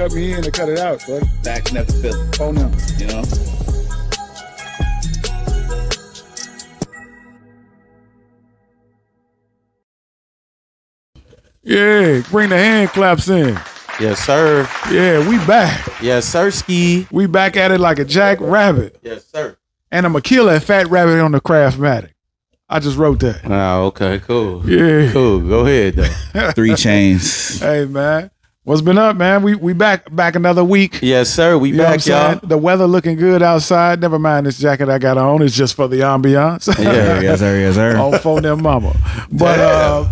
cut me in or cut it out, bro. Back never feel it. Phone number. You know? Yeah, bring the hand claps in. Yes, sir. Yeah, we back. Yes, sir, Ski. We back at it like a jackrabbit. Yes, sir. And I'm going to kill that fat rabbit on the Craftmatic. I just wrote that. Oh, okay, cool. Yeah. Cool. Go ahead, though. 3 chains. Hey, man. What's been up, man? We back another week. Yes, sir. We You know what I'm back, y'all. saying? The weather looking good outside. Never mind this jacket I got on. It's just for the ambiance. Yeah, Yes, sir. Yes, sir. On phone them mama. But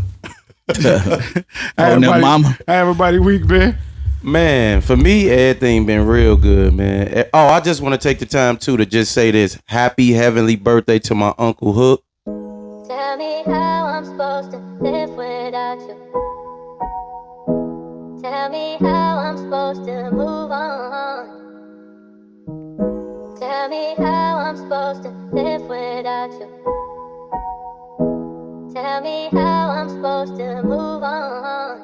Phone them mama. how everybody week been? Man, for me, everything been real good, man. Oh, I just want to take the time, too, to just say this. Happy heavenly birthday to my Uncle Hook. Tell me how I'm supposed to live without you. Tell me how I'm supposed to move on. Tell me how I'm supposed to live without you. Tell me how I'm supposed to move on.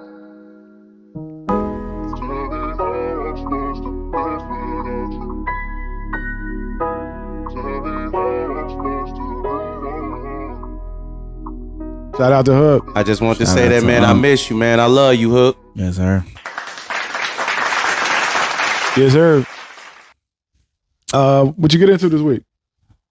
Shout out to Hook. I just want to Shout say out that, to man. I miss you, man. I love you, Hook. Yes, sir. Yes, sir. What you get into this week?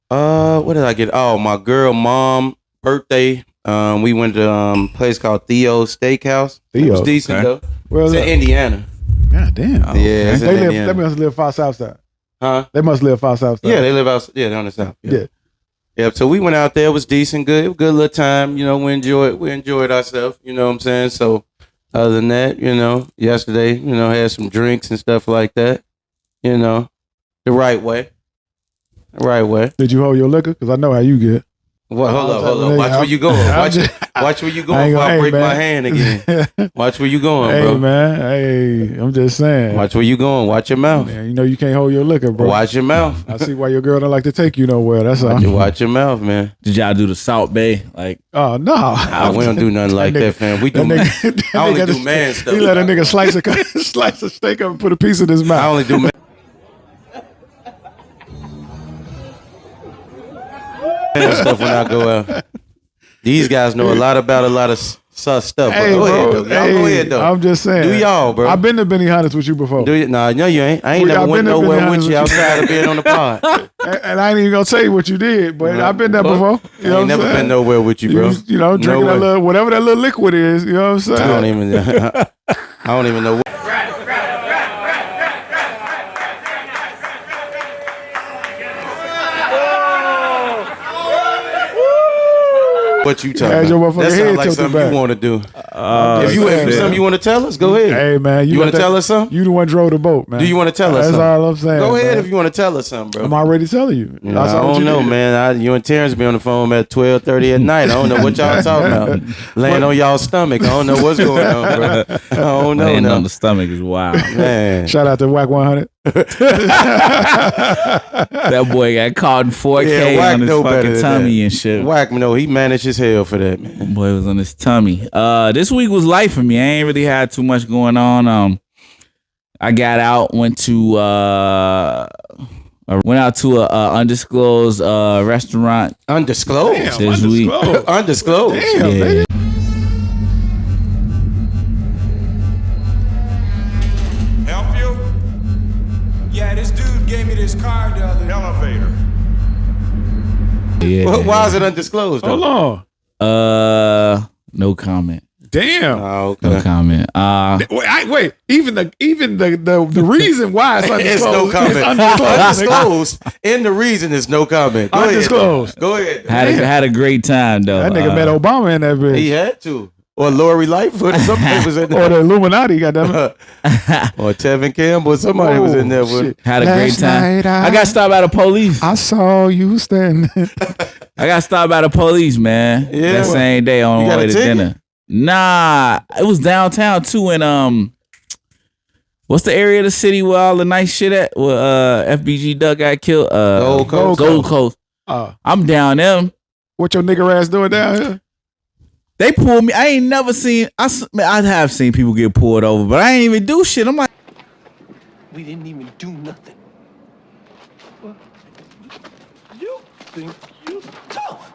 What did I get? Oh, my girl mom birthday. We went to a place called Theo's Steakhouse. It was Theo, decent, okay. though. Well, It's in Indiana. God damn. Yeah, it's in They Indiana. must live far south side. Huh? They must live far south side. Yeah, they live out. Yeah, down the south. Yeah. Yeah, so we went out there. It was decent, good. It was a good little time. You know, we enjoyed ourselves. You know what I'm saying? So, other than that, you know, yesterday, you know, had some drinks and stuff like that. You know, the right way. The right way. Did you hold your liquor? Because I know how you get. Well, hold up. Watch where you going. Watch where you going before I break my hand again. Watch where you going, Hey, bro. man. Hey, I'm just saying. Watch where you going. Watch your mouth. Man, you know you can't hold your liquor, bro. Watch your mouth. I see why your girl don't like to take you nowhere. That's all. Watch your mouth, man. Did y'all do the Salt Bay? Like, Oh, no. We don't do nothing like that, fam. We do. That I only nigga do just- man stuff. He let a nigga slice a steak up and put a piece in his I mouth. only do man stuff when I go out. These guys know a lot about a lot of sus stuff. Hey, Go ahead, bro. though. Y'all go ahead, though. I'm just saying. Do y'all, bro. I've been to Benny Hunters with you before. Do you? Nah, no, you ain't. I ain't Well, never I've went been to nowhere Benny with you Hunters with outside of being on the pod. And I ain't even gonna tell you what you did, but I've been there before. You know I ain't never been nowhere with you, bro. You know, drinking No that way. little whatever that little liquid is. You know what I'm saying? I don't even know. What you talking Had your about? motherfucking That head sounds like tilted something back. you want to do. If If you have something you want to tell us, go ahead. Hey man, You want to tell us something? You the one drove the boat, man. Do you want to tell us That's something? all I'm saying. Go ahead man. if you want to tell us something, bro. I'm already telling you. I don't know, man. You and Terrance be on the phone at 12:30 at night. I don't know what y'all talking about. Laying on y'all stomach. I don't know what's going on, bro. I don't know. laying No. on the stomach is wild. Man. Shout out to Whack 100. That boy got caught in 4K Yeah, Wack on his know better fucking than tummy that. and shit. Whack, no, he managed his hell for that, man. Boy was on his tummy. This week was light for me. I ain't really had too much going on. I got out, went out to a undisclosed restaurant Undisclosed? this week. Undisclosed. Damn, Yeah. nigga. Help you? Yeah, this dude gave me this card the other elevator. Yeah. Why is it undisclosed, though? Hold on. No comment. Damn. Oh, No okay. comment. Wait. Even the reason why it's It's undisclosed. no comment. It's undisclosed. Undisclosed. And the reason is no comment. Go Undisclosed. ahead. Go ahead. Had a great time though. That nigga met Obama in that bitch. He had to. Or Lori Lightfoot. Somebody was in Or there. the Illuminati, goddamn. Or Tevin Campbell. Somebody was in there. With, Had a great Last time. night I got stopped by the police. I saw you standing. I got stopped by the police, man. Yeah. That same day on You the got way a to ticket? dinner. Nah, it was downtown too. In what's the area of the city where all the nice shit at? Where FBG Duck got killed? Gold Coast. Gold Coast. I'm down them. What your nigger ass doing down here? They pulled me. I ain't never seen. I have seen people get pulled over, but I ain't even do shit. I'm like, We didn't even do nothing. Well, you think you tough.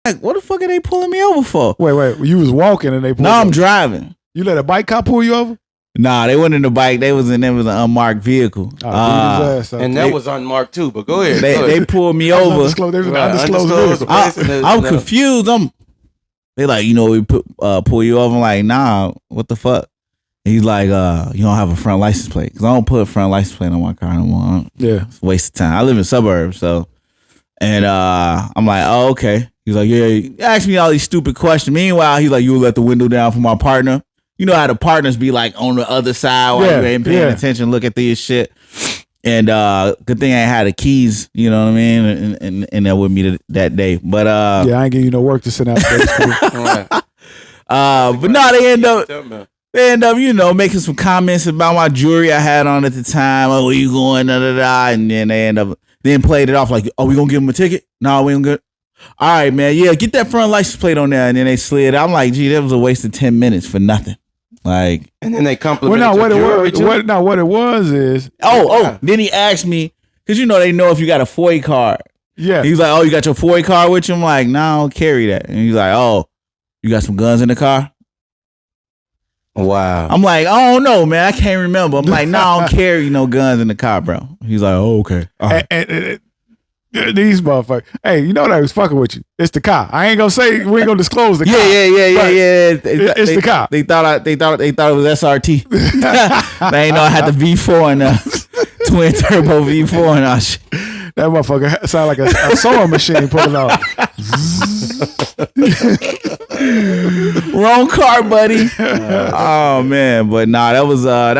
Like, what the fuck are they pulling me over for? Wait. You was walking and they pulled No, you I'm over. driving. You let a bike cop pull you over? Nah, they wasn't in the bike. They was an unmarked vehicle. Beat his ass up. And that was unmarked too, but go ahead. They pulled me over. There's an Right, undisclosed undisclosed vehicle. place. I'm confused. They like, we pull you over. I'm like, nah, what the fuck? He's like, you don't have a front license plate. Because I don't put a front license plate on my car no more. Yeah. It's a waste of time. I live in suburbs, so. And I'm like, oh, okay. He's like, yeah, he asked me all these stupid questions. Meanwhile, he's like, you let the window down for my partner. You know how the partners be like on the other side while you ain't paying attention, look at this shit. And good thing I had the keys, you know what I mean? And that with me that day. But yeah, I ain't give you no work to send out to but no, they end up, making some comments about my jewelry I had on at the time. Oh, where you going? Da, da, da. And then they end up played it off like, oh, we gonna give them a ticket? No, we don't get. All right, man. Yeah, get that front license plate on there. And then they slid. I'm like, gee, that was a waste of 10 minutes for nothing. Like, and then they complimented what it was is then he asked me, because they know if you got a FOI card. Yeah. He's like, oh, you got your FOI card with you? I'm like, no, I don't carry that. And he's like, oh, you got some guns in the car? Wow. I'm like, I don't know, man. I can't remember. I'm like, no, I don't carry no guns in the car, bro. He's like, oh, okay. All right. And these motherfuckers. Hey, you know what I was fucking with you? It's the car. I ain't gonna say we ain't gonna disclose the car. Yeah. It's the car. They thought it was SRT. They ain't know I had the V4 and twin turbo V4 and all shit. That motherfucker sound like a sewing machine pulling off. Wrong car, buddy. Oh man, but nah, that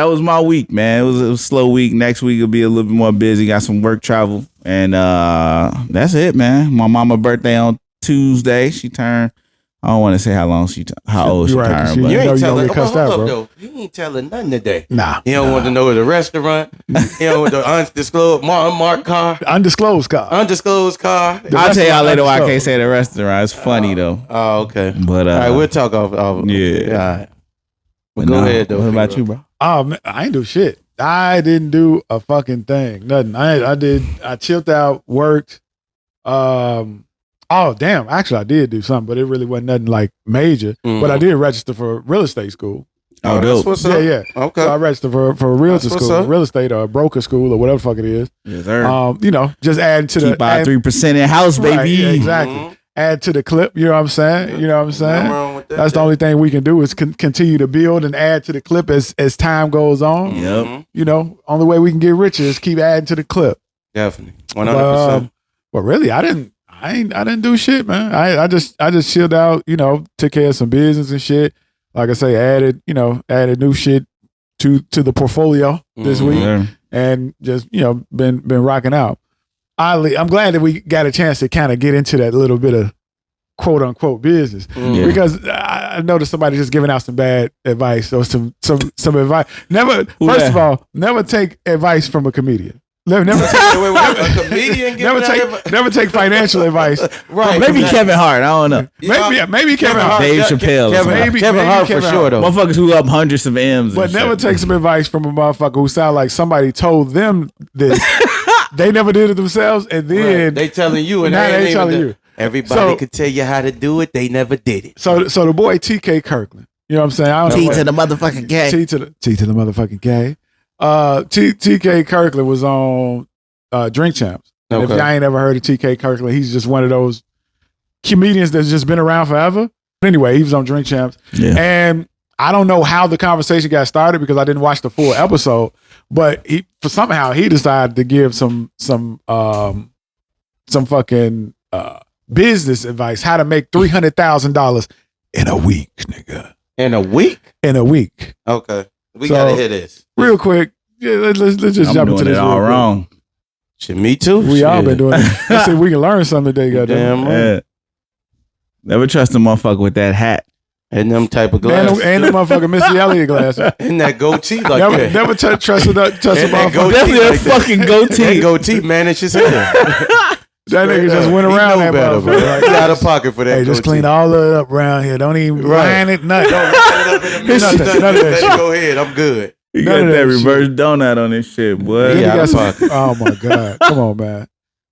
was my week, man. It was a slow week. Next week will be a little bit more busy. Got some work travel, and that's it, man. My mama's birthday on Tuesday. She turned. I don't want to say how old she turned, but You ain't telling get cussed out, bro. You ain't telling nothing today. Nah. You don't want to know the restaurant. You don't want the undisclosed unmarked car. Undisclosed car. Undisclosed car. I'll tell y'all later why I can't say the restaurant. It's funny though. Oh, okay. But all right, we'll talk off. Yeah. All right. But go ahead though. What about you, bro? Oh man, I ain't do shit. I didn't do a fucking thing. Nothing. I chilled out, worked. Oh damn! Actually, I did do something, but it really wasn't nothing like major. But I did register for real estate school. Oh, that's what's up. Yeah. Okay. So I registered for a realtor school, real estate or a broker school or whatever the fuck it is. Yes, sir. Just adding to keep our 3% in house, baby. Right, yeah, exactly. Add to the clip. You know what I'm saying? You know what I'm saying? Nothing wrong with that. That's the only thing we can do is continue to build and add to the clip as time goes on. Yep. Only way we can get richer is keep adding to the clip. Definitely. 100%. But really, I didn't do shit, man. I just chilled out, took care of some business and shit. Like I say, added new shit to the portfolio this week, and just been rocking out. I'm glad that we got a chance to kind of get into that little bit of quote unquote business because I noticed somebody just giving out some bad advice or some advice. First of all, never take advice from a comedian. Never take financial advice. Right. Maybe Kevin Hart. I don't know. Maybe Kevin Hart. Dave Chappelle. Kevin Hart for sure, though. Motherfuckers who up hundreds of M's. But never take some advice from a motherfucker who sound like somebody told them this. They never did it themselves, and then they telling you, and now they ain't telling you. Everybody could tell you how to do it. They never did it. So the boy TK Kirkland. You know what I'm saying? I don't T know to the motherfucking K. T to the motherfucking K. TK Kirkland was on Drink Champs. And if y'all ain't ever heard of TK Kirkland, he's just one of those comedians that's just been around forever. Anyway, he was on Drink Champs. Yeah. And I don't know how the conversation got started because I didn't watch the full episode, but somehow he decided to give some fucking business advice, how to make $300,000 in a week, nigga. In a week? In a week. Okay. We gotta hear this. Real quick. Yeah, let's just jump into this. I'm doing it all wrong. Shit, me too. We all been doing it. Let's see if we can learn something today, goddamn. Yeah. Never trust a motherfucker with that hat. And them type of glasses. And the motherfucking Missy Elliott glasses. And that goatee like that. Never trust a motherfucker. Definitely a fucking goatee. That goatee managed his hair. That nigga just went around that motherfucker. Like, out of pocket for that. Hey, just clean all of it up around here. Don't even line it, nothing. Don't line it up in the middle. None of that shit. Go ahead, I'm good. You None got of that that reverse donut on this shit, boy. Then he Yeah, got I'm some- oh my God. Come on, man.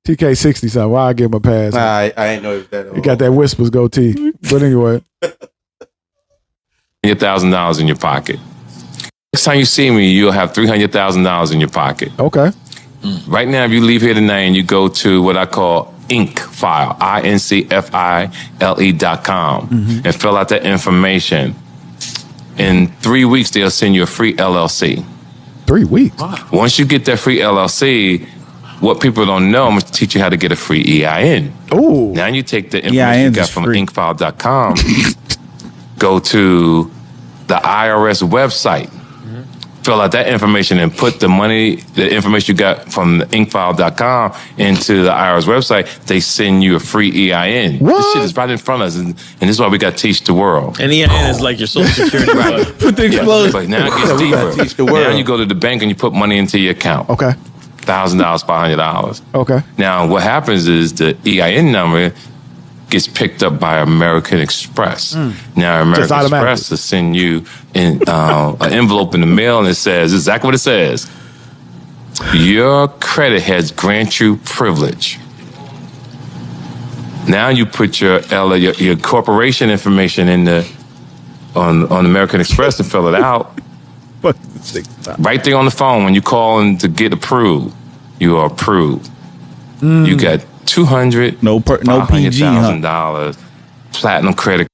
TK 60 something. Why I give him a pass? I ain't know it was that old. He got that Whispers goatee. But anyway. $100,000 in your pocket. Next time you see me, you'll have $300,000 in your pocket. Okay. Right now, if you leave here tonight and you go to what I call IncFile, INCFILE.com, and fill out that information, in 3 weeks, they'll send you a free LLC. 3 weeks. Once you get that free LLC, what people don't know, I'm going to teach you how to get a free EIN. Ooh. Now you take the information you EINs got is from free. IncFile.com, go to the IRS website, fill out that information and put the money, the information you got from the IncFile.com into the IRS website. They send you a free EIN. What? This shit is right in front of us, and this is why we got to teach the world. And EIN is like your social security number. Put the explosion. But now it gets We gotta teach the deeper. world. Now you go to the bank and you put money into your account. Okay. $1,000, $500. Okay. Now, what happens is the EIN number gets picked up by American Express. Now, American automatically. Express will send you an envelope in the mail, and it says exactly what it says. Your credit has grant you privilege. Now you put your corporation information in on American Express and fill it out. Right there on the phone when you call in to get approved, you are approved. You got $200,000, No PG, huh? $500,000 platinum credit.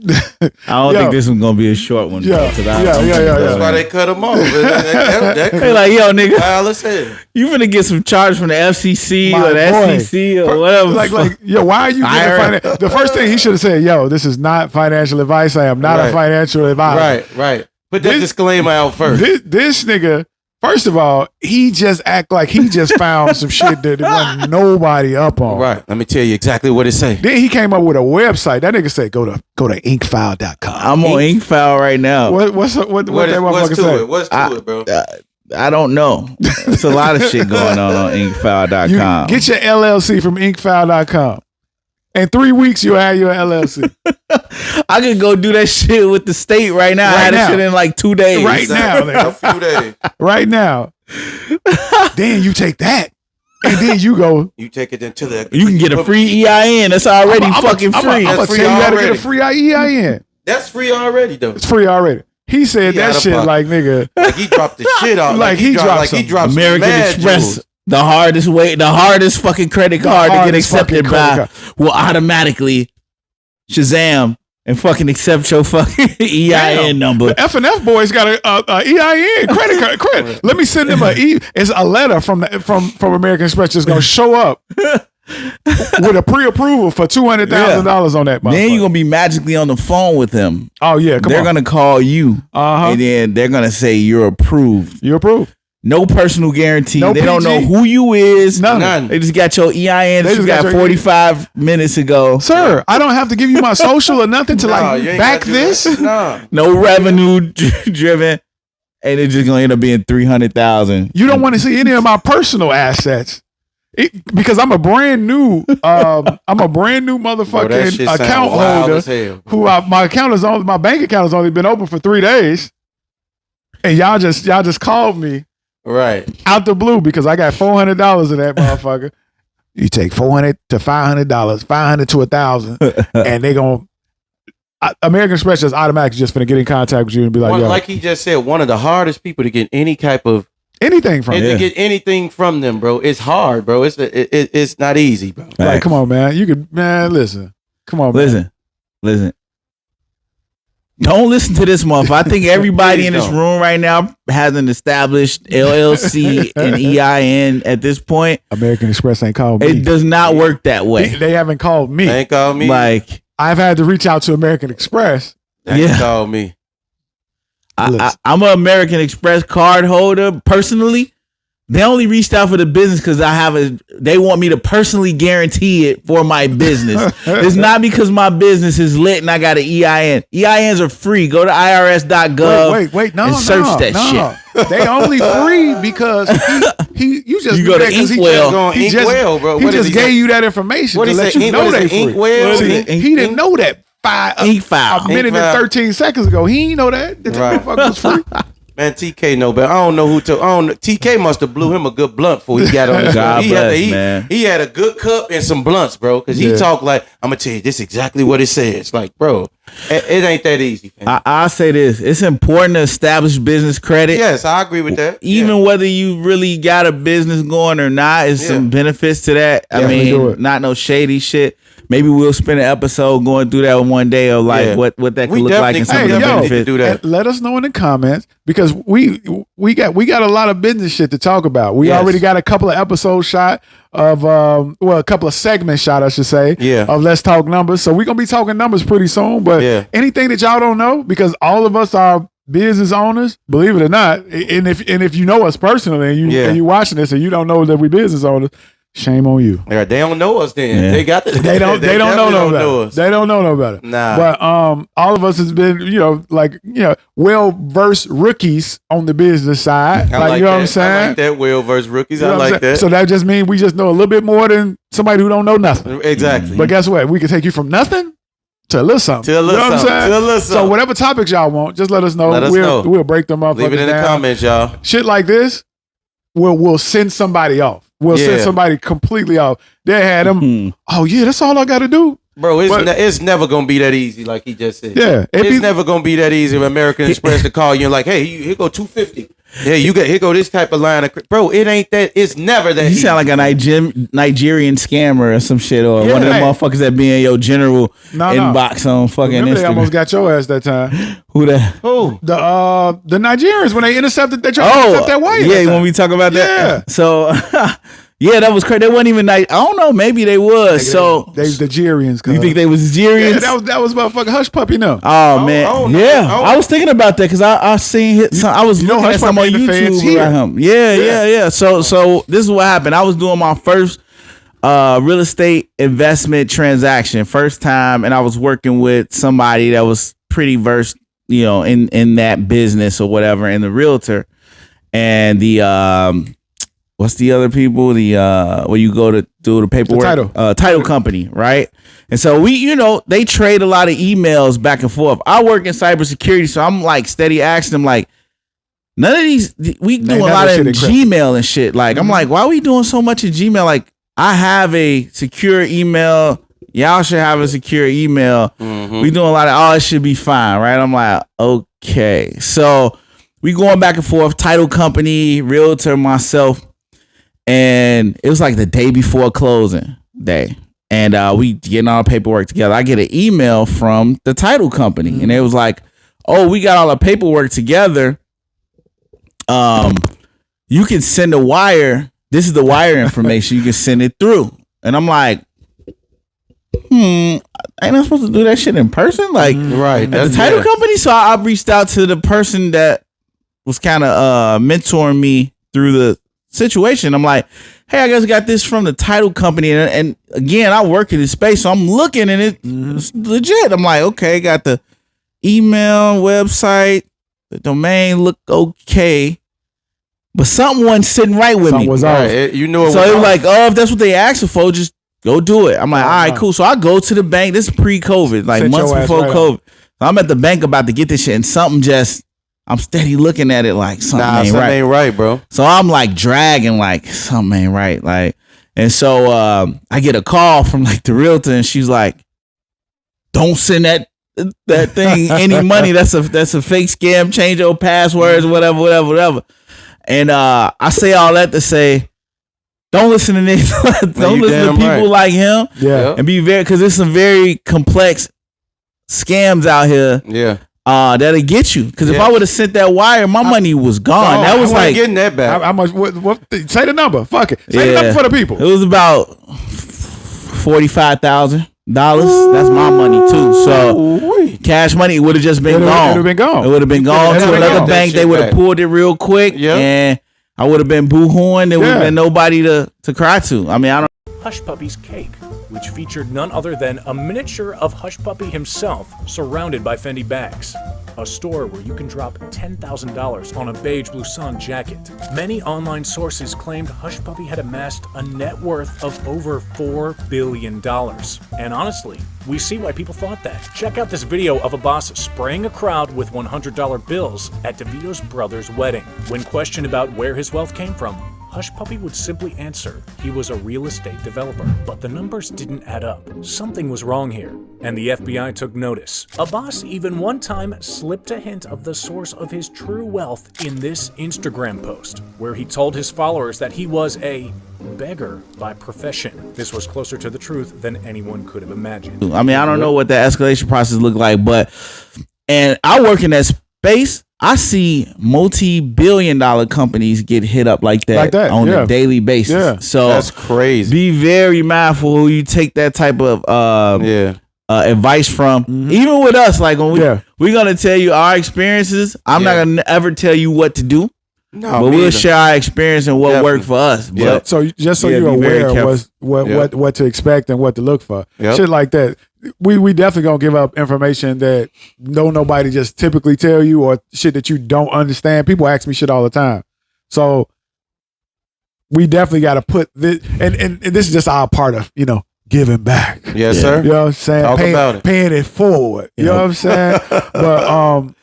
I don't Yo. think this one's gonna be a short one. Yeah. though, 'cause I- That's why they cut him off. They like, yo, nigga, Wallace said. you finna get some charge from the FCC My or the boy. SEC or whatever. Like, yo, why are you getting IRS. the first thing he should have said, yo, this is not financial advice. I am not a Right. financial advisor. Right. Put that This- disclaimer out first. This nigga, first of all, he just act like he just found some shit that wasn't nobody up on. Right. Let me tell you exactly what it say. Then he came up with a website. That nigga said, go to IncFile.com. I'm on IncFile right now. What's that What's motherfucker say? to it? What's to it, bro? I don't know. It's a lot of shit going on You IncFile.com. get your LLC from IncFile.com. In 3 weeks, you'll have your LLC. I could go do that shit with the state right now. I Right had now. that shit in like 2 days. Right now, A nigga. few days. Right now. Then you take that. And then you go. You take it into the. You can get a free EIN. That's already fucking I'm free. going to That's tell free you how to get a already. free EIN. That's free already, though. It's free already. He said He that out of shit pocket. like, nigga. Like he dropped the shit out. Like he dropped some some American mad Express, jewels. the hardest fucking credit card to get hardest fucking accepted credit by, will automatically Shazam and fucking accept your fucking EIN number. The F&F boys got a EIN credit card. Credit. Let me send them it's a letter from American Express just gonna show up with a pre-approval for $200,000 on that. Then you're gonna be magically on the phone with them. Oh yeah, come They're on. gonna call you, and then they're gonna say you're approved. You're approved. No personal guarantee. No they don't PG. know who you is. None. They just got your EIN They that just you got got your 45 minutes ago. Sir, I don't have to give you my social or nothing to Nah, you ain't back gotta do this. that. Nah. No revenue driven, and it's just gonna end up being 300,000. You don't want to see any of my personal assets. Because I'm a brand new motherfucking Bro, that shit sound account wild holder as hell. who my bank account has only been open for 3 days, and y'all just called me Right. out the blue because I got $400 in that motherfucker. You take $400 to $500, $500 to $1,000, and they gonna American Express just automatically just finna get in contact with you and be like, yo, Like he just said, one of the hardest people to get any type of anything from and you. to get anything from them, bro. It's hard, bro. It's not easy, bro. Like, come on, man. You could, man. Listen, come on, man. Listen. Don't listen to this month. I think everybody in this room right now has an established LLC and EIN at this point. American Express ain't called me. It does not work that way. They haven't called me. They ain't called me. Like, I've had to reach out to American Express. They ain't called me. I'm an American Express card holder personally. They only reached out for the business because they want me to personally guarantee it for my business. It's not because my business is lit and I got an EIN. EINs are free. Go to irs.gov Wait, no, and search that shit. They only free because you just You go to Inkwell. He Inkwell, bro. He What just is he gave say? you that information What to he let say? you know What they is it? free. Inkwell? See, he didn't know that IncFile. a minute and Right. 13 seconds ago. He didn't know that the Right. motherfucker was free. Man, TK know better. I don't know who to. I don't. TK must have blew him a good blunt before he got on this. God bless, man. He had a good cup and some blunts, bro. Because he talked like, I'm gonna tell you this exactly what it says. Like, bro, it ain't that easy. I'll say this: it's important to establish business credit. Yes, I agree with that. Even whether you really got a business going or not, is some benefits to that. I mean, not no shady shit. Maybe we'll spend an episode going through that one day of like what that could look like and some of the benefits. Do that. Let us know in the comments because we got a lot of business shit to talk about. We already got a couple of episodes shot of a couple of segments shot, I should say, of Let's Talk Numbers. So we're gonna be talking numbers pretty soon. But anything that y'all don't know, because all of us are business owners, believe it or not, and if you know us personally and you watching this and you don't know that we business owners, shame on you. Yeah, they don't know us then. They got this. They don't know no better. They don't know no better. Nah. But all of us has been, well versed rookies on the business side. I like you know that. what I'm saying? I like that, well versed rookies. You know I like that. So that just means we just know a little bit more than somebody who don't know nothing. Exactly. But guess what? We can take you from nothing to a little something. To a little you know something. what I'm saying? To a little something. So whatever topics y'all want, just let us know. Let us know. We'll break them up. Leave it in the comments, y'all. Shit like this, we'll send somebody off. We'll send somebody completely off. They had them. Oh yeah, that's all I got to do, bro. It's never gonna be that easy, like he just said. Yeah, it's never gonna be that easy. If American Express to call you and like, hey, here go $250. Yeah, here go this type of line of bro. It ain't that. It's never that. You easy. sound like a Nigerian scammer or some shit, or one of them motherfuckers that be in your general inbox on fucking Remember Instagram. they almost got your ass that time. Who that? Who? The Nigerians when they intercepted. They tried to intercept that wire. Yeah, when we talk about that. Yeah. So. Yeah, that was crazy. They wasn't even I don't know. Maybe they was. They was Nigerians. You think they was Nigerians? Yeah, that was motherfucking Hush Puppy. No. Oh man. I was thinking about that because I seen I was looking at some on YouTube about him. Yeah. So this is what happened. I was doing my first real estate investment transaction, first time, and I was working with somebody that was pretty versed, in that business or whatever, and the realtor, and the what's the other people? The where you go to do the paperwork? Title company, right? And so we, they trade a lot of emails back and forth. I work in cybersecurity, so I'm like steady asking them like, none of these we do a lot of Gmail and shit. Like I'm like, why are we doing so much in Gmail? Like I have a secure email. Y'all should have a secure email. We doing a lot of it should be fine, right? I'm like, okay. So we going back and forth, title company, realtor, myself. And it was like the day before closing day. And we getting all the paperwork together. I get an email from the title company. And it was like, oh, we got all the paperwork together. You can send a wire. This is the wire information. You can send it through. And I'm like, ain't I supposed to do that shit in person? Like, right. At the title company? So I reached out to the person that was kind of mentoring me through the situation. I'm like, hey, I guess I got this from the title company, and again, I work in this space, so I'm looking and it's legit. I'm like, okay, got the email, website, the domain look okay, but something wasn't sitting right with me. Was so it was like, oh, if that's what they asked for, just go do it. I'm like, all right, cool. So I go to the bank. This is pre-COVID, like months before COVID. So I'm at the bank about to get this shit, and something I'm steady looking at it like something ain't right, bro. So I'm like dragging like something ain't right. Like, and so I get a call from like the realtor and she's like, don't send that thing any money. That's a fake scam. Change your passwords, whatever. And I say all that to say, don't listen to this. Don't listen to people like him. Yeah. And be because there's some very complex scams out here. Yeah. That'll get you. Because if I would have sent that wire, my money was gone. That was like getting that back. How much? What, say the number. Fuck it. Say the number for the people. It was about $45,000. That's my money too. So cash money would have just been gone. It would have been gone. It would have been gone to another bank. They would have pulled it real quick, and I would have been boo-hooing. There would have been nobody to cry to. I mean, I don't. Hush Puppy's cake, which featured none other than a miniature of Hush Puppy himself surrounded by Fendi bags. a store where you can drop $10,000 on a beige Blouson jacket. Many online sources claimed Hush Puppy had amassed a net worth of over $4 billion. And honestly, we see why people thought that. Check out this video of a boss spraying a crowd with $100 bills at DeVito's brother's wedding. When questioned about where his wealth came from, Hush Puppy would simply answer he was a real estate developer. But the numbers didn't add up. Something was wrong here, and the FBI took notice. A boss even one time slipped a hint of the source of his true wealth in this Instagram post, where he told his followers that he was a beggar by profession. This was closer to the truth than anyone could have imagined. I mean, I don't know what the escalation process looked like, and I work in that space. I see multi-billion-dollar companies get hit up like that on a daily basis. Yeah. So that's crazy. Be very mindful who you take that type of advice from. Even with us, like when we're gonna tell you our experiences. I'm not gonna ever tell you what to do. No, but we'll share our experience and what worked for us. But so just so you're aware of what to expect and what to look for, shit like that. We definitely gonna give up information that nobody just typically tell you, or shit that you don't understand. People ask me shit all the time, so we definitely got to put this. And this is just our part of giving back. Yes, sir. You know what I'm saying? Talk about it. Paying it forward. You know what I'm saying?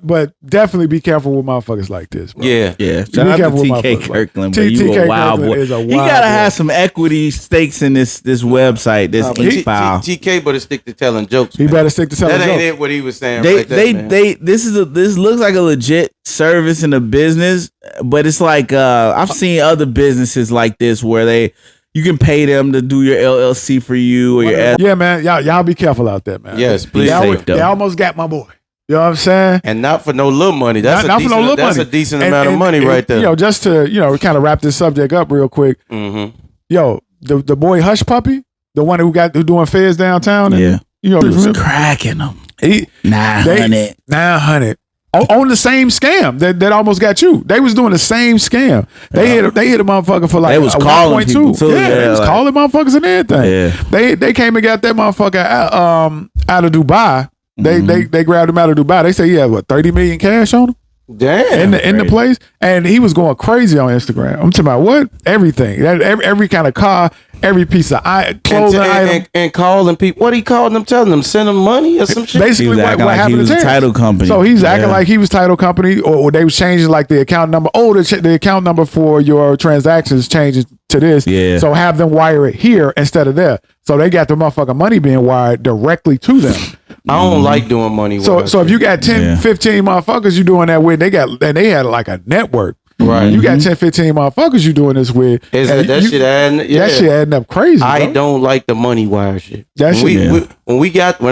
But definitely be careful with motherfuckers like this, bro. Yeah. Shout out to TK Kirkland, but you a wild boy. You gotta have some equity stakes in this website, this ink file. TK better stick to telling jokes. He better stick to telling jokes. That ain't it what he was saying. This looks like a legit service in a business, but it's like I've seen other businesses like this where you can pay them to do your LLC for you or your yeah, man. Y'all be careful out there, man. Yes, please. They almost got my boy. You know what I'm saying? And not for no little money. That's a decent amount of money right there. Just to kind of wrap this subject up real quick. Mm-hmm. Yo, the boy Hush Puppy, the one who doing fairs downtown. And, he was cracking them. 900 on the same scam that almost got you. They was doing the same scam. They hit a motherfucker for like they was calling 1.2. people too. They was calling motherfuckers and everything. Yeah. They came and got that motherfucker out of Dubai. They grabbed him out of Dubai. They say he had 30 million cash on him. Damn. In the place, and he was going crazy on Instagram. I'm talking about what? Everything. Every kind of car, every piece of clothing item. And calling people. What he calling them, telling them, send them money or some shit? Basically, what happened to Terrance. Title company. So he's acting like he was title company, or they was changing like the account number. Oh, the account number for your transactions changes to this. Yeah. So have them wire it here instead of there. So they got the motherfucking money being wired directly to them. I don't like doing money. So if you got 10, 15 motherfuckers you doing that with, they had like a network. Right. You got 10, 15 motherfuckers you doing this with. That shit adding up crazy. I bro. don't like the money wire shit. When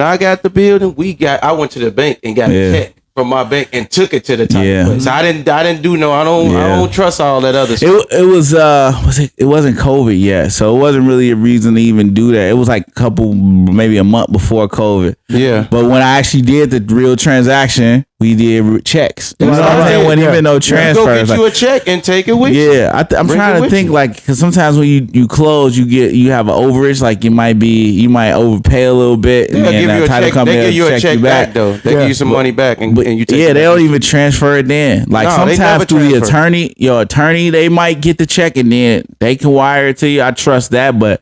I got the building, I went to the bank and got a check from my bank and took it to the title place. I didn't do no. I don't trust all that other stuff. It wasn't COVID yet, so it wasn't really a reason to even do that. It was like maybe a month before COVID. Yeah. But when I actually did the real transaction, we did checks. It wasn't even no transfers. Go get you a check and take it with you. Yeah, I'm trying to think because sometimes when you close, you have an overage. Like you might overpay a little bit. They'll give you a check. They give you a check back though. They give you some money back and you take it. They don't even transfer it then. Like sometimes through the attorney, your attorney, they might get the check and then they can wire it to you. I trust that, but.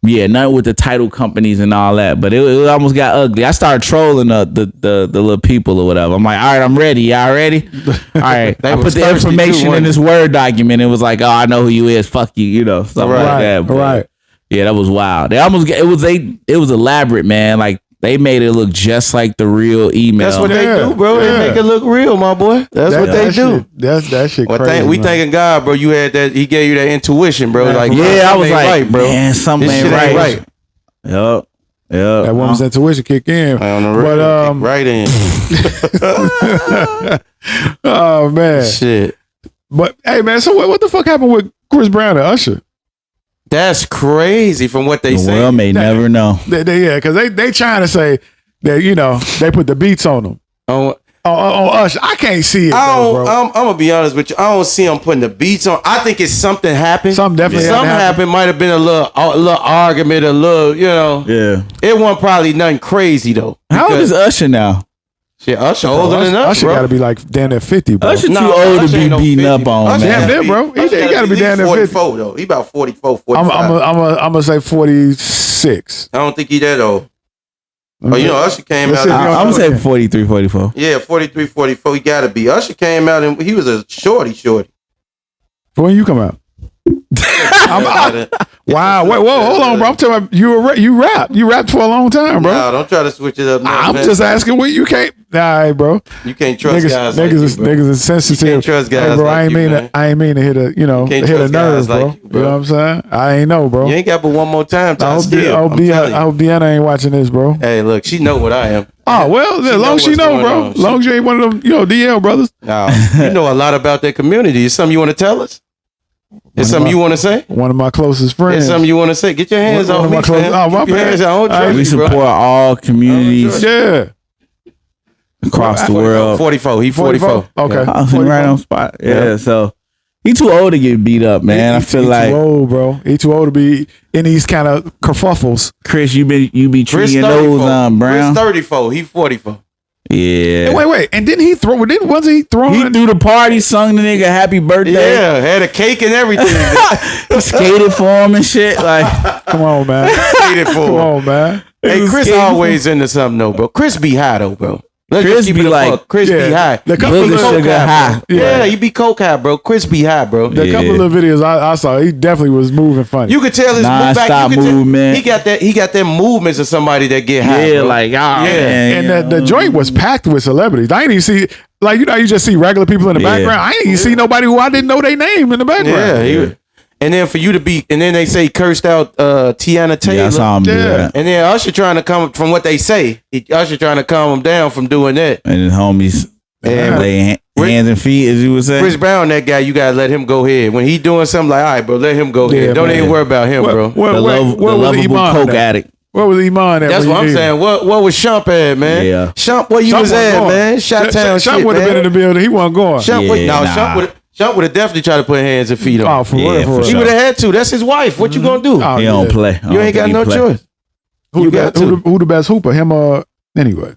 Yeah, nothing with the title companies and all that, but it almost got ugly. I started trolling the little people or whatever. I'm like, all right, I'm ready. Y'all ready? All right. I put the information in this Word document. It was like, oh, I know who you is. Fuck you, something like that. But, right. Yeah, that was wild. They almost it was elaborate, man. Like they made it look just like the real email. That's what they do, bro. They make it look real, my boy. That's what they do. That shit crazy. We thanking God, bro. You had that. He gave you that intuition, bro. Like, I was like, right, bro. Man, something ain't right. Yep. That woman's intuition kick in. Right in. Oh man. Shit. But hey, man. So what the fuck happened with Chris Brown and Usher? That's crazy from what they say. The world may never know. Because they trying to say that they put the beats on them. On Usher. I can't see it. Bro. I'm gonna be honest with you. I don't see them putting the beats on. I think it's something happened. Something definitely happened. Might have been a little argument, a little, Yeah. It wasn't probably nothing crazy though. How old is Usher now? Shit, Usher older than us, Usher bro. got to be like damn near 50, bro. Usher too Nah, old to Usher be ain't no beating 50, up on, Usher man. Damn near, bro. He Usher got to be damn near 50. 44 though. He about 44, 45. I'm gonna say 46. I don't think he that old. Oh, you know, Usher came Let's out. see if I'm saying 43, 44. Yeah, 43, 44. He got to be. Usher came out and he was a shorty. When you come out? Wow. Wait, whoa, hold on, bro. I'm talking about you rap. You rapped for a long time, bro. No, don't try to switch it up. Now, I'm man. just asking what you can't. All right, bro. You can't trust guys. Niggas is sensitive. You can't trust guys Hey, bro, like I ain't you, mean man. I ain't mean to hit a hit a trust nerve, guys bro. like you, bro. You know what I'm saying? I ain't know, bro. You ain't got but one more time. I hope Deanna ain't watching this, bro. Hey, look, she know what I am. Oh well, as long as she know, bro. As long as you ain't one of them, DL brothers. No, you know a lot about that community. Is something you want to tell us? Is something you want to say? One of my closest friends. Is something you want to say? Get your hands One off of me, my closest. fam. Oh, my Keep your bad. hands out. I don't trust We you, support bro. all communities Yeah. across the world. 44. He 44. Okay. Yeah. Oh, he right on spot. Yeah, so he too old to get beat up, man. I feel he like too old, bro. He too old to be in these kind of kerfuffles. Chris, you be Chris treating 34. those Brown. Chris 34. He 44. Yeah. And wait, and didn't he throw? Wasn't he throwing? He threw the party, sung the nigga happy birthday. Yeah, had a cake and everything. He skated for him and shit. Like, come on, man. Hated for Come him. on, man. Hey, Chris skating always into something though, bro. Chris be high though, bro. Let's Chris just keep be it a like- buck. Chris Yeah. be high. The couple He be of- coke sugar high. bro. Yeah, he be coke high, bro. Chris be high, bro. The Yeah. couple of videos I saw, he definitely was moving funny. You could tell his Non-stop you could tell- movement. He got that movements of somebody that get high. yeah, bro. like, Yeah. man, and the joint was packed with celebrities. I ain't even see, like, you just see regular people in the Yeah. background. I ain't even see nobody who I didn't know their name in the yeah. background. And then for you to be, and then they say cursed out Tiana Taylor. Yeah, I saw him do Yeah. that. And then Usher trying to come from what they say. Usher trying to calm him down from doing that. And his homies And lay hands and feet, as you would say. Chris Brown, that guy, you gotta let him go ahead. When he doing something like, all right, bro, let him go Yeah, ahead. Don't man. even worry about him, bro. the Where was lovable Iman coke at? addict. Where was Iman at? That's when what I'm you saying. What was Shump at, man? Yeah. Shump, where you Shump was wasn't at, going. man? Shot town Shump shit, would have been in man. the building. He wasn't going. Shump Yeah, Shump would have definitely tried to put hands and feet on. Oh, for Yeah, real, for for real. He sure. would have had to. That's his wife. What you gonna do? Oh, He yeah. don't play. I You don't ain't got think he no play. choice. Who got to. who the best hooper? Him or anyway?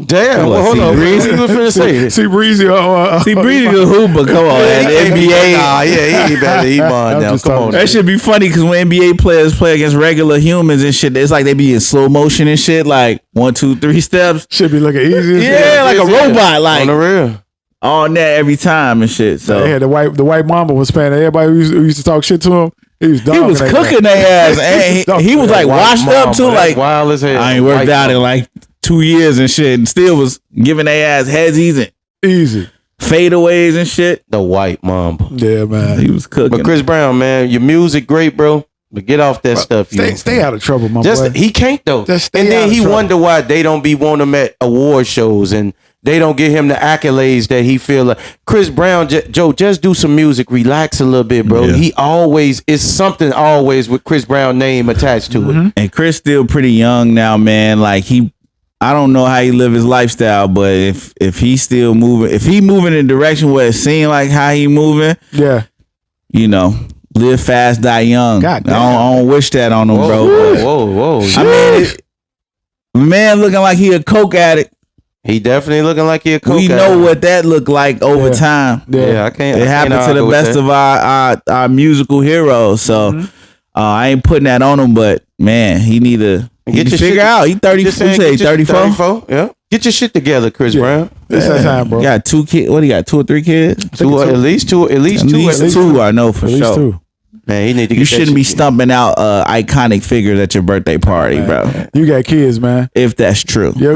Damn. What, Well, hold see, on. Breeze? You was finna say this. See Breezy or See, Breezy the hooper. Come on, man. The NBA. Nah, yeah, he ain't better than Iman I'm now. just Come talking on. That should be funny because when NBA players play against regular humans and shit, it's like they be in slow motion and shit, like 1, 2, 3 steps. should be looking easy. as Yeah, hell. like a robot, like On the real. on that every time and shit. So Yeah, the white mamba was paying everybody who used to talk shit to him. He was he was cooking their ass, and he was like washed up too. Like wild as hell. I ain't worked out in like 2 years and shit, and still was giving their ass headsies and easy. fadeaways and shit. The white mamba. Yeah, man. He was cooking. But Chris Brown, man, your music great, bro. But get off that stuff. Stay out of trouble, my Just boy. he can't though. Just stay and out then of he trouble. wonder why they don't be want him at award shows and they don't give him the accolades that he feel like. Chris Brown, Joe, just do some music, relax a little bit, bro. Yeah. He always it's something always with Chris Brown name attached to it. And Chris still pretty young now, man. Like I don't know how he live his lifestyle, but if he's still moving, if he moving in a direction where it seems like how he moving, Yeah. you know, live fast, die young. God damn. I don't wish that on him, bro. but- Whoa. I mean, man looking like he a coke addict. He definitely looking like he a coke We know addict. what that looked like over Yeah. time. Yeah, I can't. It happened to the best of our musical heroes. So I ain't putting that on him, but man, he need to figure out. He 30. You say 34? Yeah. Get your shit together, Chris Brown. It's that time, bro. He got 2 kids. What he got? 2 or 3 kids? At least two. At least 2. I know for At least sure. 2. Man, he need to. You get that shouldn't be shit stumping out iconic figures at your birthday party, bro. You got kids, man. If that's true, Yeah.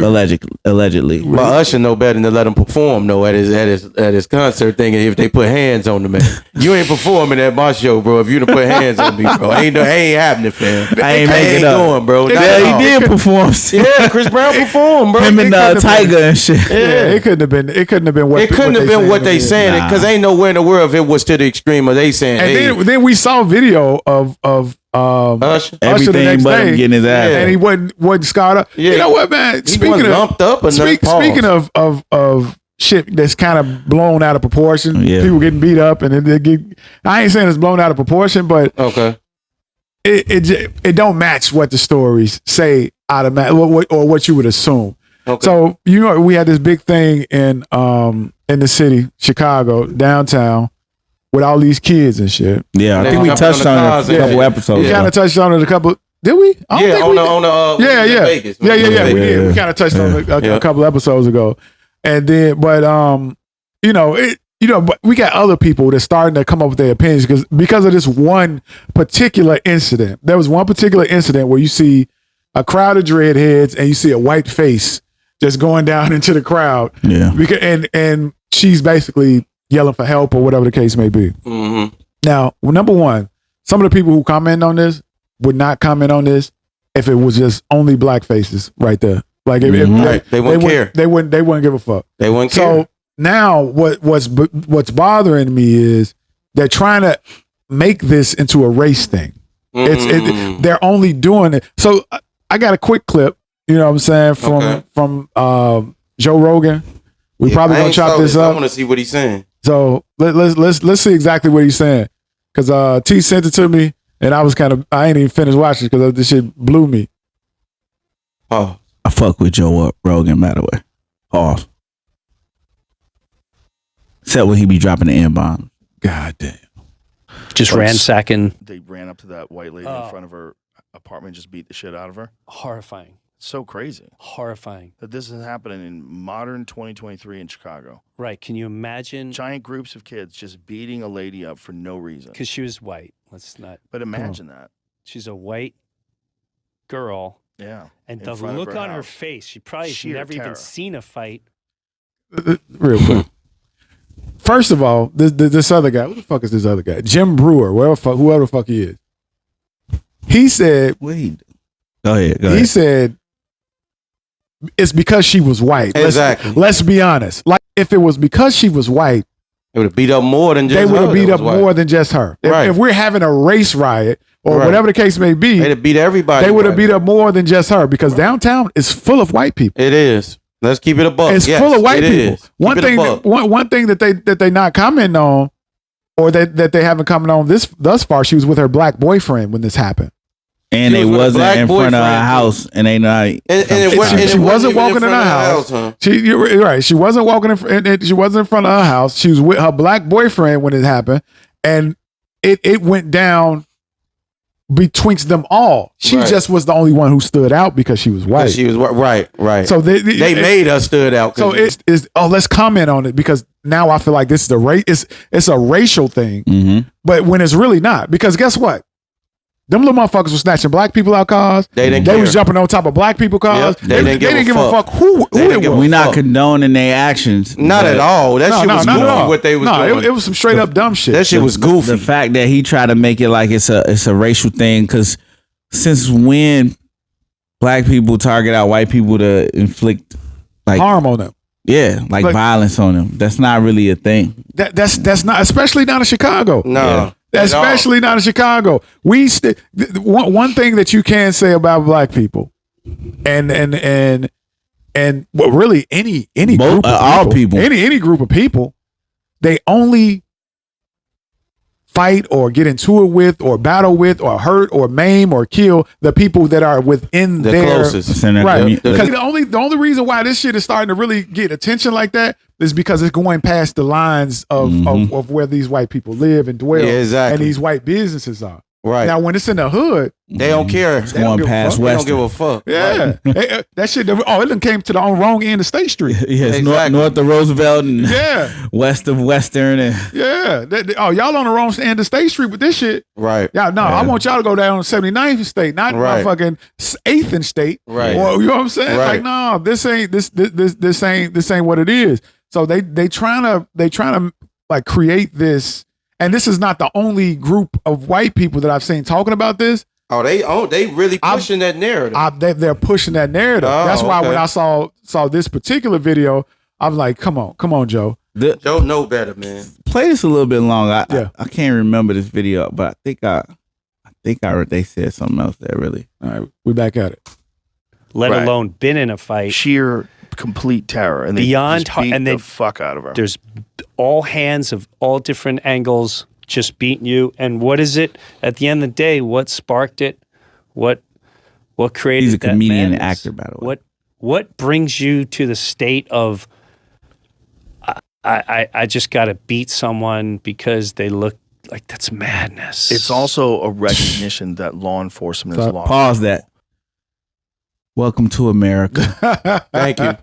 allegedly. But Usher know better than to let him perform though at his concert thing. If they put hands on the man, you ain't performing at my show, bro. If you done put hands on me, bro, ain't happening, fam. I ain't making up. going, bro. Not at Yeah, all. he did perform. Yeah, Chris Brown performed, bro. Him and Tiger and shit. Yeah, it couldn't have been. It couldn't have been what. It couldn't have been what they saying Nah. because ain't nowhere in the world if it was to the extreme of they saying. And Hey, then we saw video of Usher. Usher the Everything next but day, him getting his ass. and he wasn't scarred up. Yeah. You know what, man? He wasn't lumped up or nothing. Speaking of shit that's kind of blown out of proportion, Yeah. people getting beat up, and then they get. I ain't saying it's blown out of proportion, but Okay. it don't match what the stories say automatic or what you would assume. Okay. So we had this big thing in the city, Chicago, downtown, with all these kids and shit. Yeah, I They think we jumping touched on the on cars it a and couple shit. episodes We ago. kind of touched on it a couple. Did we? I don't Yeah, think on we the did. on the Yeah. Vegas. Yeah. We Yeah. did. We kind of touched on it a couple episodes ago, and then, but but we got other people that's starting to come up with their opinions because of this one particular incident. There was one particular incident where you see a crowd of dreadheads and you see a white face just going down into the crowd. Yeah. And she's basically yelling for help or whatever the case may be. Mm-hmm. Now, number one, some of the people who comment on this would not comment on this if it was just only black faces right there. Like if Right. They wouldn't care. They wouldn't give a fuck. They wouldn't So care. now what's bothering me is they're trying to make this into a race thing. They're only doing it. So I got a quick clip, you know what I'm saying, from Joe Rogan. We probably gonna chop this I up. want to see what he's saying. So let's see exactly what he's saying. Cause T sent it to me and I ain't even finished watching because this shit blew me. Oh, I fuck with Joe Rogan, by the way. Pause. Except when he be dropping the N-bomb. God damn. Just ransacking. They ran up to that white lady in front of her apartment, just beat the shit out of her. Horrifying. So crazy Horrifying. that this is happening in modern 2023 in Chicago. Right. Can you imagine? Giant groups of kids just beating a lady up for no reason. Because she was white. Let's not. But imagine that. She's a white girl. Yeah. And in the front of look on her house. face, she probably has Sheer never terror. even seen a fight. Real quick. First of all, this other guy, who the fuck is this other guy? Jim Brewer, whoever the fuck he is. He said, Wait. Go ahead. he said, it's because she was white. Exactly. Let's be honest. Like, if it was because she was white, they would have beat up more than just they would her have beat that up was white. more than just her. Right. If we're having a race riot or Right. whatever the case may be, They'd have beat everybody. they would have white. beat up more than just her because downtown is full of white people. It is. Let's keep it a buck. It's Yes, full of white it people. is. One Keep it a thing, buck. one thing that they not commenting on, or that they haven't commented on thus far. She was with her black boyfriend when this happened. And She they was with a wasn't black in front of boyfriend, her too. house, and they not. And it wasn't- She and it wasn't even walking in her front of house. huh? You're right. She wasn't walking she wasn't in front of her house. She was with her black boyfriend when it happened, and it went down betwixt them all. She Right. just was the only one who stood out because she was white. She was right. So they made us stood out. So it's let's comment on it because now I feel like this is it's a racial thing, Mm-hmm. but when it's really not, because guess what? Them little motherfuckers was snatching black people out cars. They didn't They care. was jumping on top of black people cars. Yep. They didn't give a fuck fuck. who They it didn't give was. a We not fuck. condoning their actions. Not but at all. That shit was not at goofy all. what they was doing. It was some straight up dumb shit. That shit was goofy. The fact that he tried to make it like it's a racial thing, because since when black people target out white people to inflict like harm on them. Yeah, like violence on them. That's not really a thing. That's not, especially not in Chicago. No. Yeah. Especially not in Chicago. One thing that you can say about black people, and well, really any group of all people. any group of people, they only fight or get into it with or battle with or hurt or maim or kill the people that are within The their closest. right. Because the only reason why this shit is starting to really get attention like that is because it's going past the lines of where these white people live and dwell, Yeah, exactly. and these white businesses are. Right. Now, when it's in the hood, They don't care. It's going past They don't Western. give a fuck. yeah, that shit. It done came to the wrong end of State Street. Yes, Exactly. north of Roosevelt and Yeah, west of Western and yeah. Y'all on the wrong end of State Street with this shit. Right. Y'all, no, I want y'all to go down on 79th and State, not Right. motherfucking 8th and State. Right. Or, you know what I'm saying? Right. Like, no, this ain't what it is. So they trying to like create this, and this is not the only group of white people that I've seen talking about this. Oh, they really pushing that narrative. They're pushing that narrative. Oh, That's why okay. when I saw this particular video, I was like, come on, Joe. Joe know better, man. play this a little bit long. I can't remember this video, but I think they said something else there. Really, All right, we back at it. Let Right. alone been in a fight. Sheer complete terror, and they Beyond just har- beat and they- the fuck out of her. There's all hands of all different angles just beating you. And what is it at the end of the day? What sparked it? What created? he's a that comedian and madness? actor, by the way. what brings you to the state of I just got to beat someone because they look like that's madness. It's also a recognition that law enforcement is law. Pause that. Welcome to America. Thank you.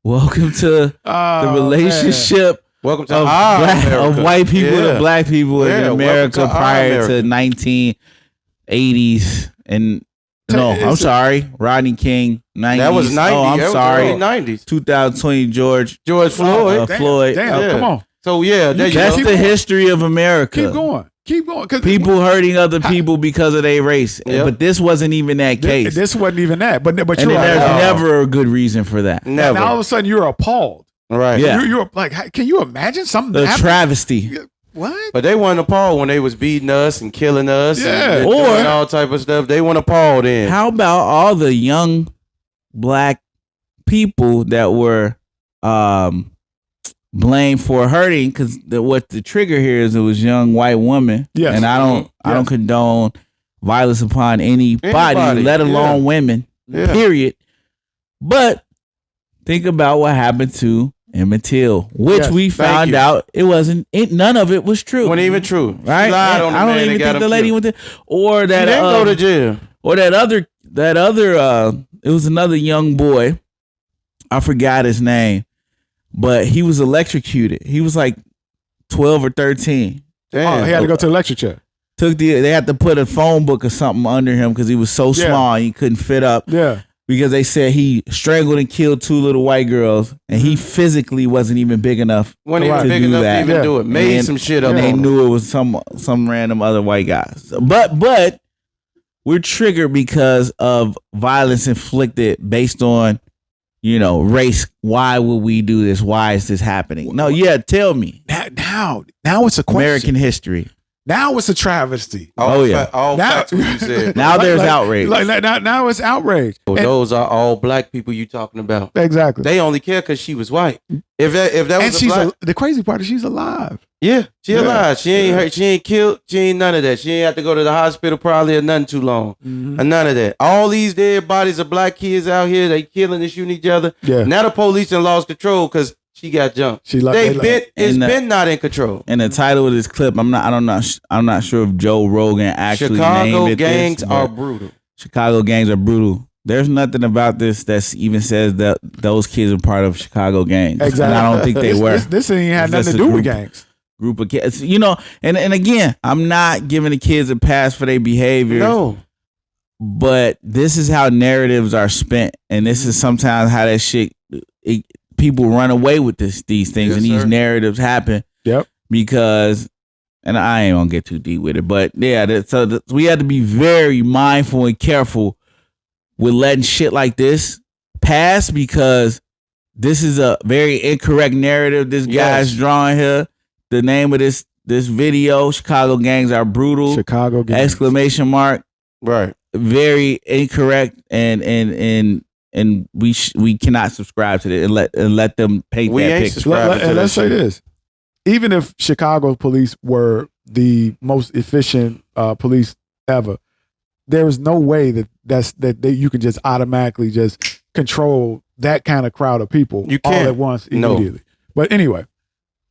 Welcome to the relationship. Man. Welcome to of white people and black people in America prior to 1980s and I'm sorry, Rodney King. 90s. That was 90s. Oh, I'm sorry, 90s. 2020 George Floyd. Floyd. Damn, come on. So that's the history of America. Keep going. People hurting other people because of their race, but this wasn't even that case. This wasn't even that. But and you're there's never a good reason for that. Never. Now all of a sudden you're appalled. Right. Yeah. You're like, can you imagine something? The travesty. What? But they weren't appalled when they was beating us and killing us and or doing all type of stuff. They weren't appalled then. How about all the young black people that were blamed for hurting? Because what the trigger here is, it was young white women. Yes. And I don't condone violence upon anybody. Let alone women. Yeah. Period. But think about what happened to Emmett Till, which we found out none of it was true. Wasn't even true. Right? Lied on the I don't man even that got think the him lady killed. went there. Or that She didn't go to jail. Or that other it was another young boy. I forgot his name. But he was electrocuted. He was like 12 or 13. Damn. He had to go to the lecture chair. They had to put a phone book or something under him because he was so small and he couldn't fit up. Yeah. Because they said he strangled and killed 2 little white girls, and he physically wasn't even big enough. Wasn't even big enough to even do it. Made some shit up. And they knew it was some random other white guys. But we're triggered because of violence inflicted based on, race. Why would we do this? Why is this happening? No, tell me. Now it's a question. American history. Now it's a travesty. All facts what you said. Now there's outrage. Now it's outrage. Those are all black people you talking about. Exactly. They only care because she was white. If that was the crazy part is she's alive. Yeah, she alive. She ain't hurt. She ain't killed. She ain't none of that. She ain't have to go to the hospital probably or nothing too long. And none of that. All these dead bodies of black kids out here, they killing and shooting each other. Yeah. Now the police done lost control because she got jumped. It's been not in control. And the title of this clip, I'm not sure if Joe Rogan actually named it. Chicago gangs are brutal. Chicago gangs are brutal. There's nothing about this that even says that those kids are part of Chicago gangs. Exactly. And I don't think they were. This ain't had nothing to do with gangs. Group of kids, and again, I'm not giving the kids a pass for their behavior. No. But this is how narratives are spent, and this is sometimes how that shit. People run away with these things, and these narratives happen. Yep. Because, and I ain't gonna get too deep with it, but so we had to be very mindful and careful with letting shit like this pass, because this is a very incorrect narrative this guy's drawing here. The name of this video, Chicago gangs are brutal. Chicago gangs. Exclamation mark. Right. Very incorrect, and we cannot subscribe to it and let them paint that picture. Let's say this: even if Chicago police were the most efficient police ever, there is no way that you can just automatically just control that kind of crowd of people all at once immediately. No. But anyway,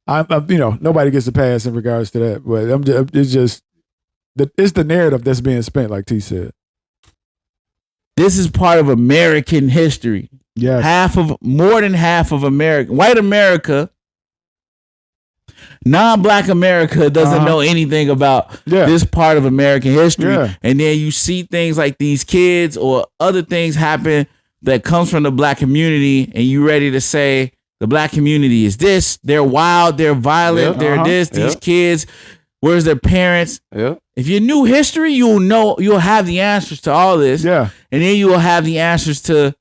I'm nobody gets a pass in regards to that. But it's the narrative that's being spent, like T said. This is part of American history. Yes. More than half of America, white America, non-black America doesn't know anything about this part of American history. Yeah. And then you see things like these kids or other things happen that comes from the black community, and you ready to say the black community is this, they're wild, they're violent, they're this, these kids, where's their parents? Yeah. If you knew history, you'll have the answers to all this. Yeah. And then you will have the answers to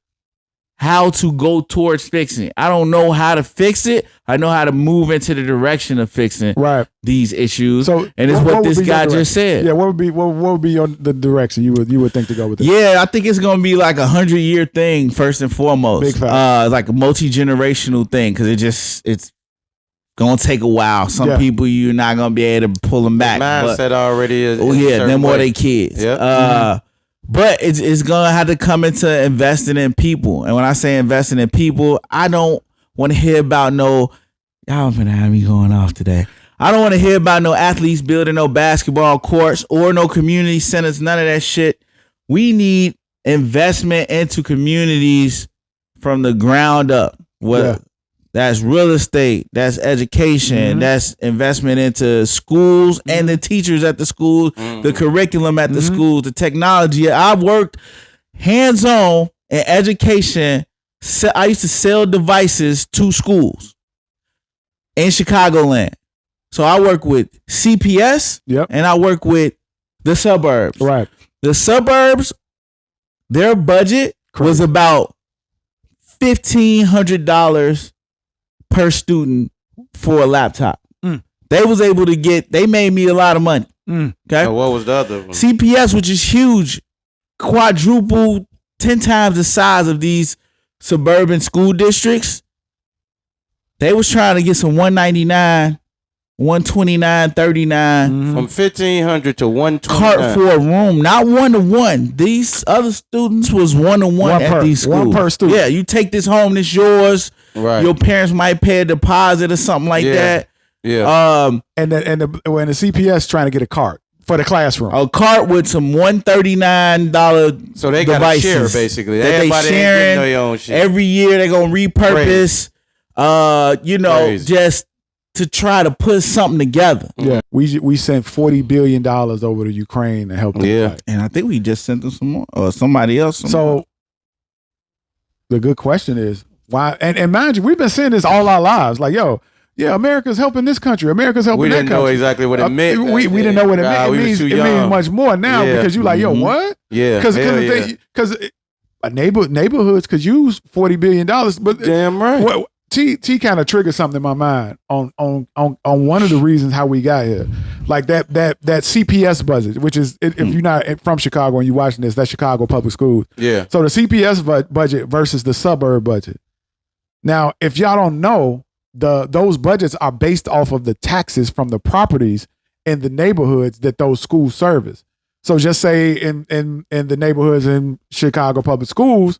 how to go towards fixing it. I don't know how to fix it. I know how to move into the direction of fixing these issues. So, and it's what this guy just said. Yeah, what would be the direction you would think to go with this? Yeah, I think it's gonna be like 100-year thing first and foremost. Big fact. Like a multi-generational thing, because it's gonna take a while. Some people you're not gonna be able to pull them back. Mindset already is. Them or they kids. Yeah. But it's gonna have to come into investing in people. And when I say investing in people, I don't want to hear about no. Y'all finna have me going off today. I don't want to hear about no athletes building no basketball courts or no community centers. None of that shit. We need investment into communities from the ground up. That's real estate, that's education, that's investment into schools and the teachers at the school, the curriculum at the school, the technology. I've worked hands-on in education. I used to sell devices to schools in Chicagoland. So I work with CPS and I work with the suburbs. Right. The suburbs, their budget was about $1,500 per student for a laptop. They was able to they made me a lot of money. Okay. And what was the other one? CPS, which is huge, quadruple, 10 times the size of these suburban school districts. They was trying to get some 199, 129, 39. From 1,500 to 129. Cart for a room, not 1-to-1. These other students was 1-to-1 at these schools. One per student. Yeah, you take this home, it's yours. Right. Your parents might pay a deposit or something like that. Yeah. And the CPS trying to get a cart for the classroom. A cart with some $139 So they got to share basically. That Everybody they sharing know your own shit. every year. They're gonna repurpose. Just to try to put something together. Yeah, we sent $40 billion over to Ukraine to help them fight. And I think we just sent them some more, or somebody else. So the good question is why? And mind you, we've been saying this all our lives. Like, America's helping this country. America's helping that country. We didn't know exactly what it meant. We didn't know what it meant. It means much more now because you're like, what? Yeah. Because neighborhoods could use $40 billion, but damn right. T kind of triggered something in my mind on one of the reasons how we got here, like that CPS budget, which is if you're not from Chicago and you're watching this, that's Chicago Public Schools. Yeah. So the CPS budget versus the suburb budget. Now, if y'all don't know, those budgets are based off of the taxes from the properties in the neighborhoods that those schools service. So just say in the neighborhoods in Chicago Public Schools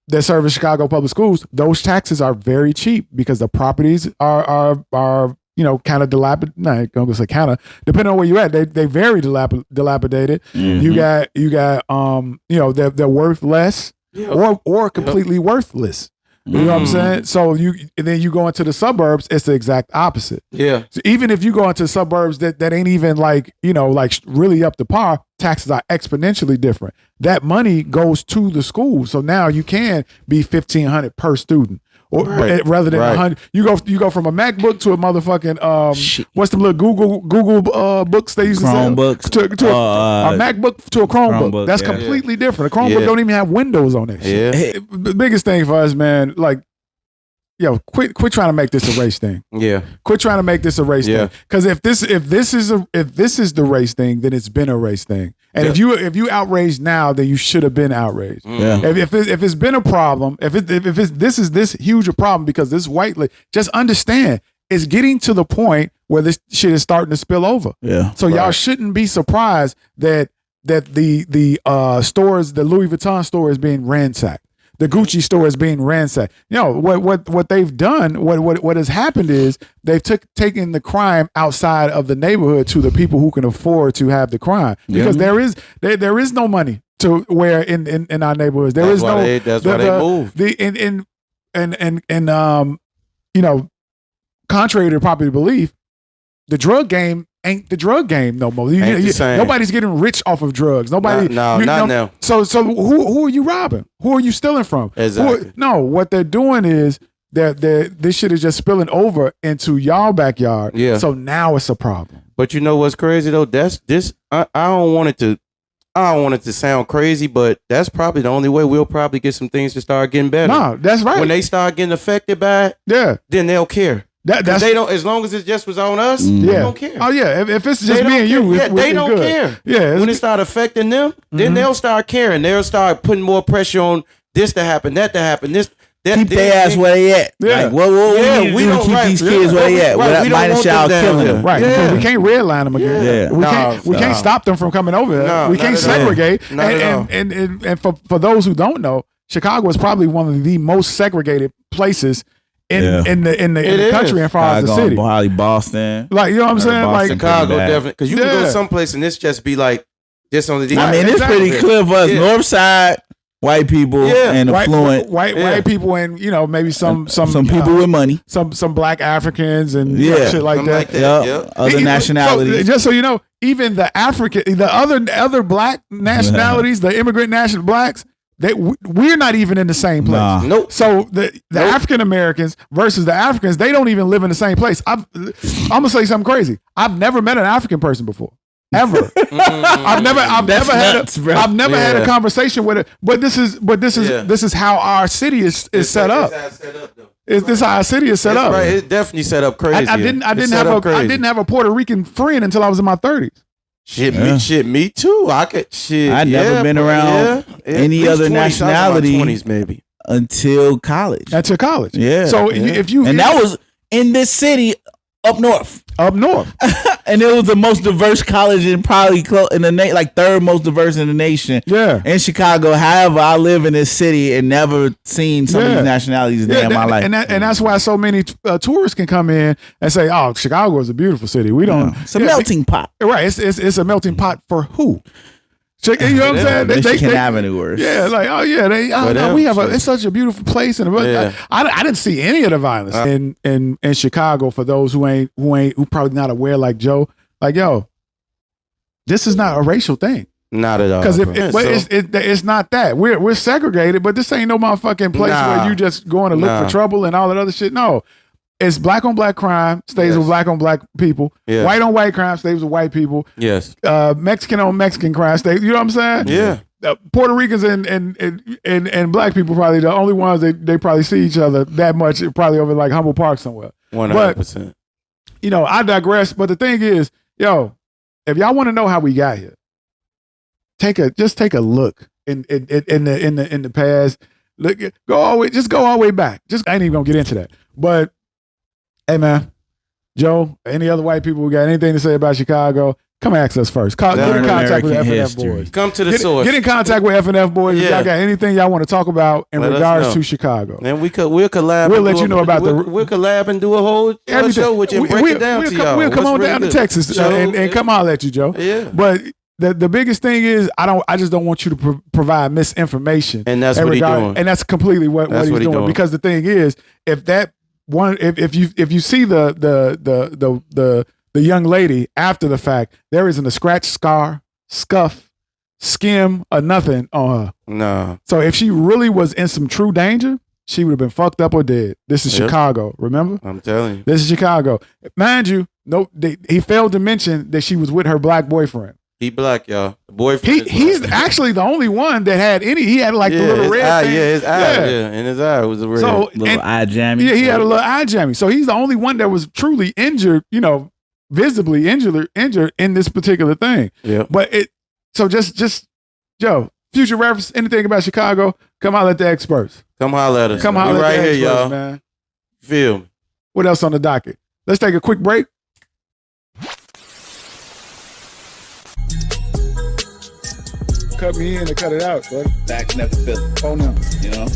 that service Chicago Public Schools, those taxes are very cheap because the properties are kind of dilapidated. No, I'm gonna say kind of, depending on where you're at, they very dilapidated. You got they're worth less or completely worthless. You know what I'm saying? So then you go into the suburbs, it's the exact opposite. Yeah. So even if you go into suburbs that ain't even like really up to par, taxes are exponentially different. That money goes to the school. So now you can be $1,500 per student. Or rather than $100, you go from a MacBook to a motherfucking what's the little Google books they used to sell? Chromebooks to a MacBook to a Chromebook. That's completely different. A Chromebook don't even have Windows on it. Yeah. The biggest thing for us, man, like, quit trying to make this a race thing. Yeah. Quit trying to make this a race thing. Because if this is the race thing, then it's been a race thing. And if you outraged now, then you should have been outraged. Yeah. If it's been a problem, if this is this huge a problem because this just understand it's getting to the point where this shit is starting to spill over. Yeah. So y'all shouldn't be surprised that the stores, the Louis Vuitton store is being ransacked. The Gucci store is being ransacked. What they've done, what has happened is they've taken the crime outside of the neighborhood to the people who can afford to have the crime, because there is no money to where in our neighborhoods there is no. That's why they move. Contrary to popular belief, the drug game ain't the drug game no more. Nobody's getting rich off of drugs. Nobody. Not now. So who are you robbing? Who are you stealing from? Exactly. What they're doing is that this shit is just spilling over into y'all backyard. Yeah. So now it's a problem. But you know what's crazy though? I don't want it to sound crazy, but that's probably the only way we'll probably get some things to start getting better. No, that's right. When they start getting affected by it, then they'll care. They don't. As long as it just was on us, they don't care. Oh yeah, if it's just me and you, they don't care. Yeah, when it start affecting them, then they'll start caring. They'll start putting more pressure on this to happen, that to happen. This keep their ass where they at. Yeah. Like, what we need to do to keep these kids where they at without minus y'all killing them. Right. Because we can't redline them again. Yeah. We can't stop them from coming over there. We can't segregate. And for those who don't know, Chicago is probably one of the most segregated places in the country as far as the city. Probably Boston. Like, you know what I'm saying? Like Chicago, definitely. Because you can go someplace and this just be like this on the. I mean, it's pretty clear for us. North side, white people and affluent. White people and, you know, maybe some people with money. Some black Africans and shit like that. Other nationalities. So, just so you know, even the other black nationalities, the immigrant national blacks, we're not even in the same place. Nah. Nope. So the African Americans versus the Africans, they don't even live in the same place. I'm gonna say something crazy. I've never met an African person before. Ever. I've never had a conversation with it. But this is how our city is set up. This is how our city is set up. Right. It's definitely set up crazy. I didn't have a Puerto Rican friend until I was in my 30s. Me too. I'd never been around any other nationality 20s maybe until college. Yeah. So that was in this city up north. And it was the most diverse college in probably in the like third most diverse in the nation. Yeah. In Chicago. However, I live in this city and never seen some of these nationalities in my life. And that's why so many tourists can come in and say, "Oh, Chicago is a beautiful city." We don't. It's a melting pot. Right. It's a melting pot for who? You know what I'm saying? Michigan Avenue or it's such a beautiful place, and I didn't see any of the violence in Chicago. For those who probably not aware, like Joe, like yo, this is not a racial thing. Not at all. Because it's not that we're segregated, but this ain't no motherfucking place where you just going to look for trouble and all that other shit. No. It's black on black crime stays with black on black people. Yes. White on white crime stays with white people. Yes. Mexican on Mexican crime stays. You know what I'm saying? Yeah. Puerto Ricans and black people probably the only ones they probably see each other that much. Probably over like Humboldt Park somewhere. 100%. But, you know, I digress. But the thing is, yo, if y'all want to know how we got here, take a look in the past. Go all the way back. I ain't even gonna get into that, but. Hey man, Joe, any other white people who got anything to say about Chicago, come ask us first. Get in contact with FNF Boys. Come to the source. Get in contact with FNF Boys. If y'all got anything y'all want to talk about in regards to Chicago. And we'll collab. We'll let you know about we'll collab and do a whole show with you and break it down to y'all. We'll come on down to Texas and come holler at you, Joe. Yeah. But the biggest thing is I just don't want you to provide misinformation. And that's what he's doing. And that's completely what he's doing. Because the thing is, if you see the young lady after the fact, there isn't a scratch, scar, scuff, skim, or nothing on her. No. So if she really was in some true danger, she would have been fucked up or dead. This is Chicago, remember? I'm telling you. This is Chicago. Mind you, he failed to mention that she was with her black boyfriend. He black, y'all. The boyfriend. He's actually the only one that had any. He had like the little red thing. Yeah, his eye. Yeah, in his eye was a red little eye jammy. Yeah, he had a little eye jammy. So he's the only one that was truly injured. You know, visibly injured in this particular thing. Yeah. But just Joe, future reference, anything about Chicago? Come holler at the experts. Come holler at us. Come holler right at the here, experts, y'all. man. Feel me. What else on the docket? Let's take a quick break. Cut me in or cut it out, bud. Back never feel. Phone number. You know.